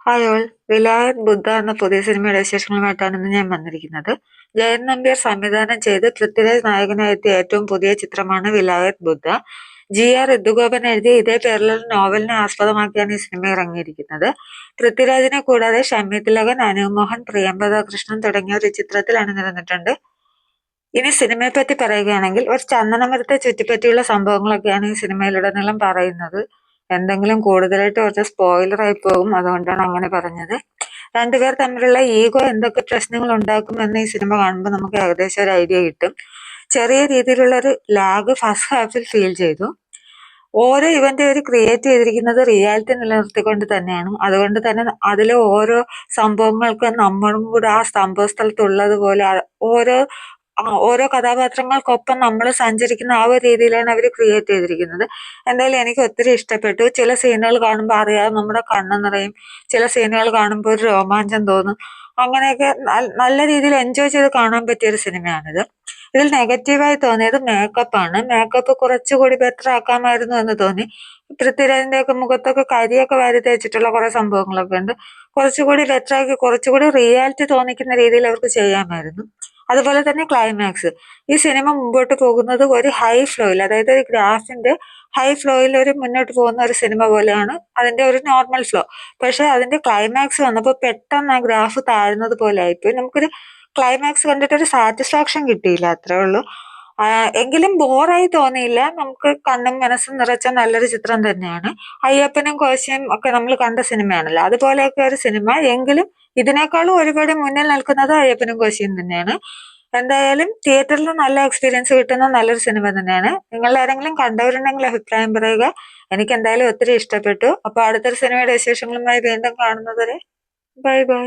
Hi all. വിലായത് ബുദ്ധ എന്ന പുതിയ സിനിമയുടെ വിശേഷങ്ങളുമായിട്ടാണ് ഇന്ന് ഞാൻ വന്നിരിക്കുന്നത്. ജയൻ നമ്പ്യാർ സംവിധാനം ചെയ്ത് പൃഥ്വിരാജ് നായകനായി എത്തിയ ഏറ്റവും പുതിയ ചിത്രമാണ് വിലായത് ബുദ്ധ. GR ഋതുഗോപൻ എഴുതിയ ഇതേ പേരിലുള്ള നോവലിനെ ആസ്പദമാക്കിയാണ് ഈ സിനിമ ഇറങ്ങിയിരിക്കുന്നത്. പൃഥ്വിരാജിനെ കൂടാതെ ഷമി തിലകൻ, അനു മോഹൻ, പ്രിയംവദ കൃഷ്ണൻ തുടങ്ങിയവർ ഈ ചിത്രത്തിൽ അണിനിരന്നിട്ടുണ്ട്. ഇനി സിനിമയെ പറ്റി പറയുകയാണെങ്കിൽ ഒരു ചന്ദനമരത്തെ ചുറ്റിപ്പറ്റിയുള്ള സംഭവങ്ങളൊക്കെയാണ് ഈ സിനിമയിലുടനീളം പറയുന്നത്. എന്തെങ്കിലും കൂടുതലായിട്ട് കുറച്ച് സ്പോയിലർ ആയി പോകും, അതുകൊണ്ടാണ് അങ്ങനെ പറഞ്ഞത്. രണ്ടുപേർ തമ്മിലുള്ള ഈഗോ എന്തൊക്കെ പ്രശ്നങ്ങൾ ഉണ്ടാക്കുമെന്ന് ഈ സിനിമ കാണുമ്പോൾ നമുക്ക് ഏകദേശം ഒരു ഐഡിയ കിട്ടും. ചെറിയ രീതിയിലുള്ള ഒരു ലാഗ് ഫസ്റ്റ് ഹാഫിൽ ഫീൽ ചെയ്തു. ഓരോ ഇവന്റ് അവർ ക്രിയേറ്റ് ചെയ്തിരിക്കുന്നത് റിയാലിറ്റി നിലനിർത്തിക്കൊണ്ട് തന്നെയാണ്. അതുകൊണ്ട് തന്നെ അതിലെ ഓരോ സംഭവങ്ങൾക്കും നമ്മളും കൂടെ ആ സംഭവ സ്ഥലത്തുള്ളതുപോലെ ഓരോ കഥാപാത്രങ്ങൾക്കൊപ്പം നമ്മൾ സഞ്ചരിക്കുന്ന ആ ഒരു രീതിയിലാണ് അവർ ക്രിയേറ്റ് ചെയ്തിരിക്കുന്നത്. എന്തായാലും എനിക്ക് ഒത്തിരി ഇഷ്ടപ്പെട്ടു. ചില സീനുകൾ കാണുമ്പോൾ അറിയാതെ നമ്മുടെ കണ്ണ് നിറയും, ചില സീനുകൾ കാണുമ്പോൾ ഒരു രോമാഞ്ചം തോന്നും. അങ്ങനെയൊക്കെ നല്ല രീതിയിൽ എൻജോയ് ചെയ്ത് കാണാൻ പറ്റിയ ഒരു സിനിമയാണിത്. ഇതിൽ നെഗറ്റീവായി തോന്നിയത് മേക്കപ്പാണ്. മേക്കപ്പ് കുറച്ചുകൂടി ബെറ്റർ ആക്കാമായിരുന്നു എന്ന് തോന്നി. പൃഥ്വിരാജിന്റെ ഒക്കെ മുഖത്തൊക്കെ കരിയൊക്കെ വാരി തേച്ചിട്ടുള്ള കുറെ സംഭവങ്ങളൊക്കെ ഉണ്ട്. കുറച്ചുകൂടി ബെറ്റർ ആക്കി കുറച്ചുകൂടി റിയാലിറ്റി തോന്നിക്കുന്ന രീതിയിൽ അവർക്ക് ചെയ്യാമായിരുന്നു. അതുപോലെ തന്നെ ക്ലൈമാക്സ്. ഈ സിനിമ മുമ്പോട്ട് പോകുന്നത് ഒരു ഹൈ ഫ്ലോയിൽ, അതായത് ഒരു ഗ്രാഫിന്റെ ഹൈ ഫ്ലോയിൽ ഒരു മുന്നോട്ട് പോകുന്ന ഒരു സിനിമ പോലെയാണ് അതിന്റെ ഒരു നോർമൽ ഫ്ലോ. പക്ഷെ അതിന്റെ ക്ലൈമാക്സ് വന്നപ്പോൾ പെട്ടെന്ന് ആ ഗ്രാഫ് താഴ്ന്നത് പോലെ ആയിപ്പോയി. നമുക്കൊരു ക്ലൈമാക്സ് കണ്ടിട്ട് ഒരു സാറ്റിസ്ഫാക്ഷൻ കിട്ടിയില്ല, അത്രേ ഉള്ളൂ. എങ്കിലും ബോറായി തോന്നിയില്ല. നമുക്ക് കണ്ണും മനസ്സും നിറച്ച നല്ലൊരു ചിത്രം തന്നെയാണ്. അയ്യപ്പനും കോശിയും ഒക്കെ നമ്മൾ കണ്ട സിനിമയാണല്ലോ, അതുപോലെയൊക്കെ ഒരു സിനിമ. എങ്കിലും ഇതിനേക്കാളും ഒരുപാട് മുന്നിൽ നിൽക്കുന്നത് അയ്യപ്പനും കോശിയും തന്നെയാണ്. എന്തായാലും തിയേറ്ററിൽ നല്ല എക്സ്പീരിയൻസ് കിട്ടുന്ന നല്ലൊരു സിനിമ തന്നെയാണ്. നിങ്ങൾ ആരെങ്കിലും കണ്ടവരുണ്ടെങ്കിൽ അഭിപ്രായം പറയുക. എനിക്ക് എന്തായാലും ഒത്തിരി ഇഷ്ടപ്പെട്ടു. അപ്പൊ അടുത്തൊരു സിനിമയുടെ വിശേഷങ്ങളുമായി വീണ്ടും കാണുന്നത് വരെ ബൈ ബൈ.